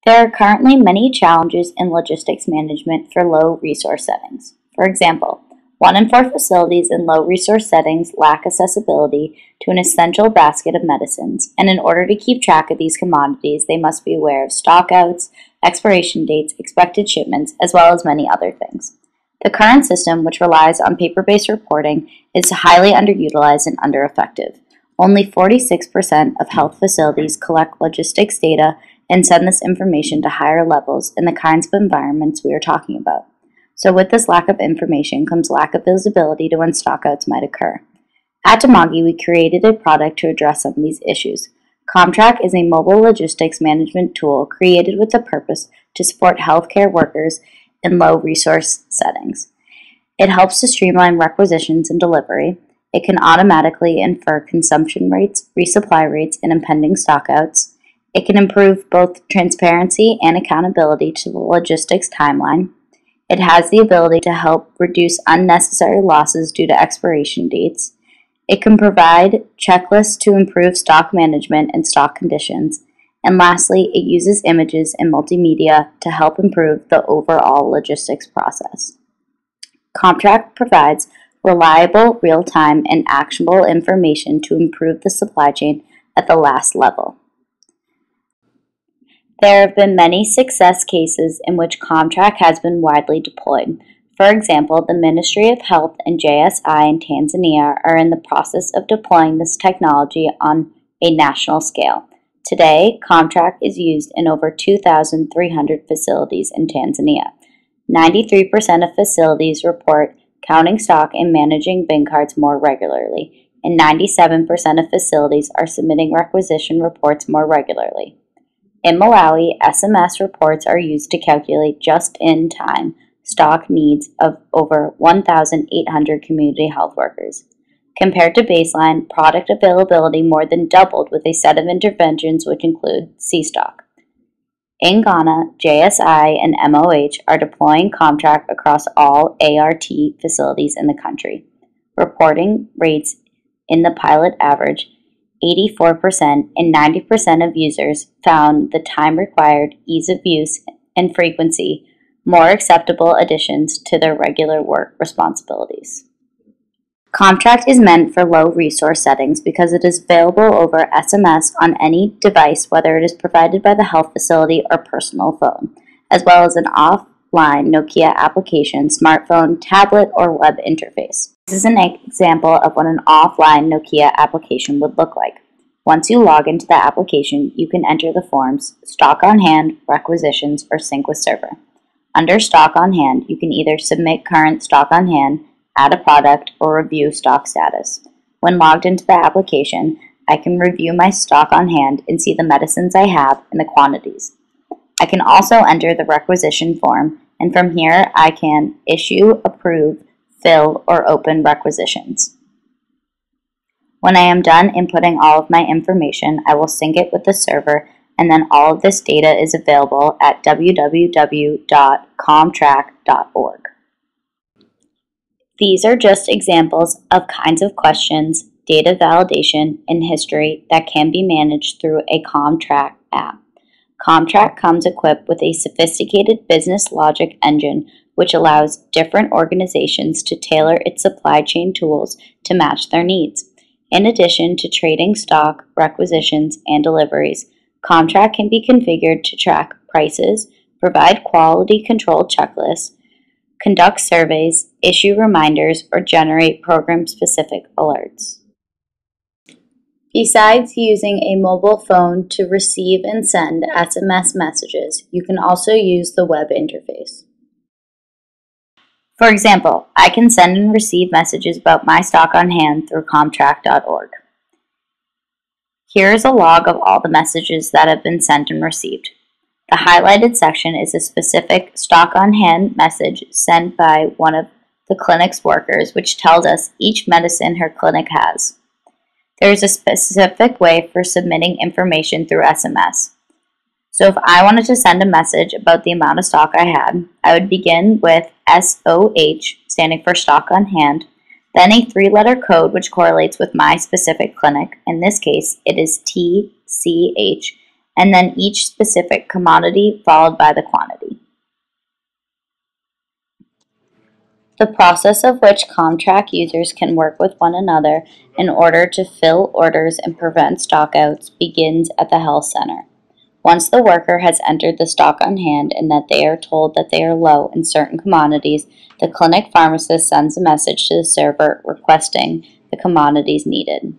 There are currently many challenges in logistics management for low resource settings. For example, 1 in 4 facilities in low resource settings lack accessibility to an essential basket of medicines, and in order to keep track of these commodities, they must be aware of stockouts, expiration dates, expected shipments, as well as many other things. The current system, which relies on paper-based reporting, is highly underutilized and under-effective. Only 46% of health facilities collect logistics data and send this information to higher levels in the kinds of environments we are talking about. So with this lack of information comes lack of visibility to when stockouts might occur. At Dimagi, we created a product to address some of these issues. CommTrack is a mobile logistics management tool created with the purpose to support healthcare workers in low resource settings. It helps to streamline requisitions and delivery. It can automatically infer consumption rates, resupply rates, and impending stockouts. It can improve both transparency and accountability to the logistics timeline. It has the ability to help reduce unnecessary losses due to expiration dates. It can provide checklists to improve stock management and stock conditions. And lastly, it uses images and multimedia to help improve the overall logistics process. CommTrack provides reliable, real-time, and actionable information to improve the supply chain at the last level. There have been many success cases in which CommTrack has been widely deployed. For example, the Ministry of Health and JSI in Tanzania are in the process of deploying this technology on a national scale. Today, CommTrack is used in over 2,300 facilities in Tanzania. 93% of facilities report counting stock and managing bin cards more regularly, and 97% of facilities are submitting requisition reports more regularly. In Malawi, SMS reports are used to calculate just-in-time stock needs of over 1,800 community health workers. Compared to baseline, product availability more than doubled with a set of interventions which include C-Stock. In Ghana, JSI and MOH are deploying CommTrack across all ART facilities in the country. Reporting rates in the pilot average 84% and 90% of users found the time required, ease of use, and frequency more acceptable additions to their regular work responsibilities. CommTrack is meant for low resource settings because it is available over SMS on any device, whether it is provided by the health facility or personal phone, as well as an offline Nokia application, smartphone, tablet, or web interface. This is an example of what an offline Nokia application would look like. Once you log into the application, you can enter the forms stock on hand, requisitions, or sync with server. Under stock on hand, you can either submit current stock on hand, add a product, or review stock status. When logged into the application, I can review my stock on hand and see the medicines I have and the quantities. I can also enter the requisition form, and from here I can issue, approve, fill, or open requisitions. When I am done inputting all of my information, I will sync it with the server, and then all of this data is available at www.commtrack.org. These are just examples of kinds of questions, data validation, and history that can be managed through a CommTrack app. CommTrack comes equipped with a sophisticated business logic engine which allows different organizations to tailor its supply chain tools to match their needs. In addition to trading stock, requisitions, and deliveries, CommTrack can be configured to track prices, provide quality control checklists, conduct surveys, issue reminders, or generate program-specific alerts. Besides using a mobile phone to receive and send SMS messages, you can also use the web interface. For example, I can send and receive messages about my stock on hand through CommTrack.org. Here is a log of all the messages that have been sent and received. The highlighted section is a specific stock on hand message sent by one of the clinic's workers, which tells us each medicine her clinic has. There is a specific way for submitting information through SMS. So if I wanted to send a message about the amount of stock I had, I would begin with SOH, standing for stock on hand, then a 3-letter code which correlates with my specific clinic. In this case, it is TCH, and then each specific commodity followed by the quantity. The process of which CommTrack users can work with one another in order to fill orders and prevent stockouts begins at the health center. Once the worker has entered the stock on hand and that they are told that they are low in certain commodities, the clinic pharmacist sends a message to the server requesting the commodities needed.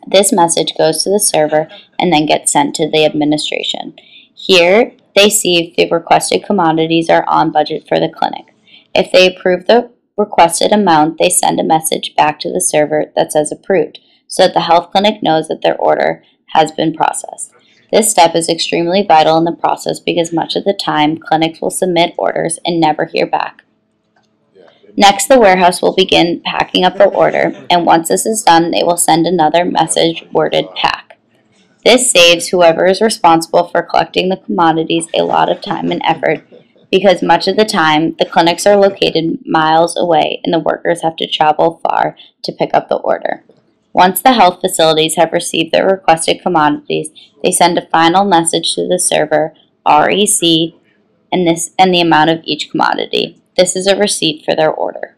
This message goes to the server and then gets sent to the administration. Here, they see if the requested commodities are on budget for the clinic. If they approve the requested amount, they send a message back to the server that says approved, so that the health clinic knows that their order has been processed. This step is extremely vital in the process because much of the time, clinics will submit orders and never hear back. Next, the warehouse will begin packing up the order, and once this is done, they will send another message worded pack. This saves whoever is responsible for collecting the commodities a lot of time and effort because much of the time, the clinics are located miles away and the workers have to travel far to pick up the order. Once the health facilities have received their requested commodities, they send a final message to the server, REC, and the amount of each commodity. This is a receipt for their order.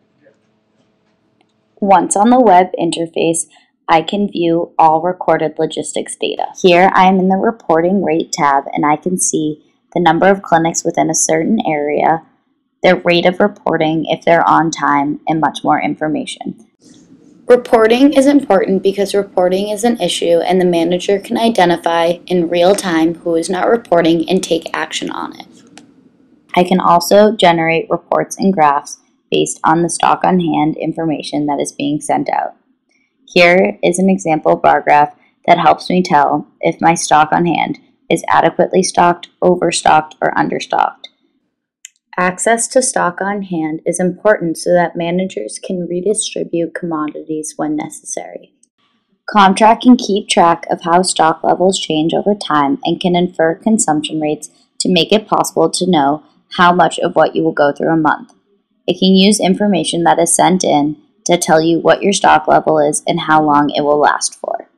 Once on the web interface, I can view all recorded logistics data. Here I am in the Reporting Rate tab and I can see the number of clinics within a certain area, their rate of reporting if they're on time, and much more information. Reporting is important because reporting is an issue and the manager can identify in real time who is not reporting and take action on it. I can also generate reports and graphs based on the stock on hand information that is being sent out. Here is an example bar graph that helps me tell if my stock on hand is adequately stocked, overstocked, or understocked. Access to stock on hand is important so that managers can redistribute commodities when necessary. CommTrack can keep track of how stock levels change over time and can infer consumption rates to make it possible to know how much of what you will go through a month. It can use information that is sent in to tell you what your stock level is and how long it will last for.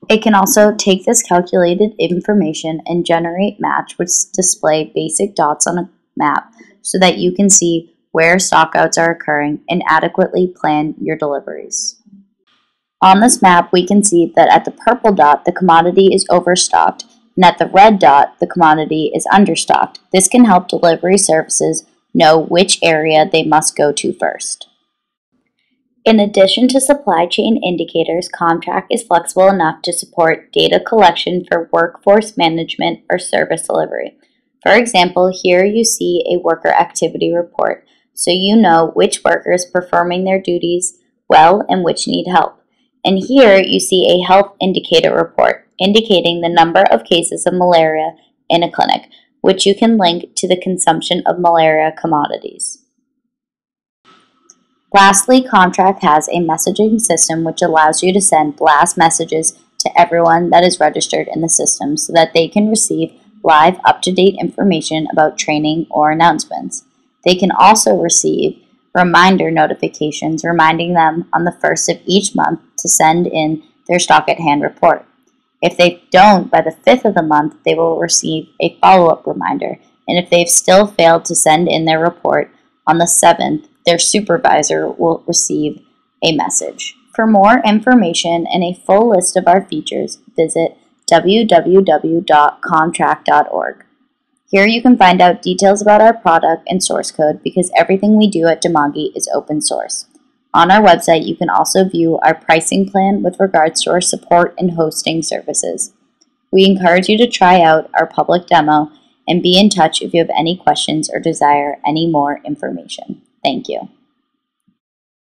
It can also take this calculated information and generate maps which display basic dots on a map so that you can see where stockouts are occurring and adequately plan your deliveries. On this map, we can see that at the purple dot, the commodity is overstocked, and at the red dot, the commodity is understocked. This can help delivery services know which area they must go to first. In addition to supply chain indicators, CommTrack is flexible enough to support data collection for workforce management or service delivery. For example, here you see a worker activity report, so you know which worker is performing their duties well and which need help. And here you see a health indicator report, indicating the number of cases of malaria in a clinic, which you can link to the consumption of malaria commodities. Lastly, CommTrack has a messaging system which allows you to send blast messages to everyone that is registered in the system so that they can receive live up-to-date information about training or announcements. They can also receive reminder notifications reminding them on the 1st of each month to send in their stock at hand report. If they don't by the 5th of the month, they will receive a follow-up reminder, and if they've still failed to send in their report on the 7th, their supervisor will receive a message. For more information and a full list of our features, visit www.commtrack.org. Here you can find out details about our product and source code because everything we do at Dimagi is open source. On our website, you can also view our pricing plan with regards to our support and hosting services. We encourage you to try out our public demo and be in touch if you have any questions or desire any more information. Thank you.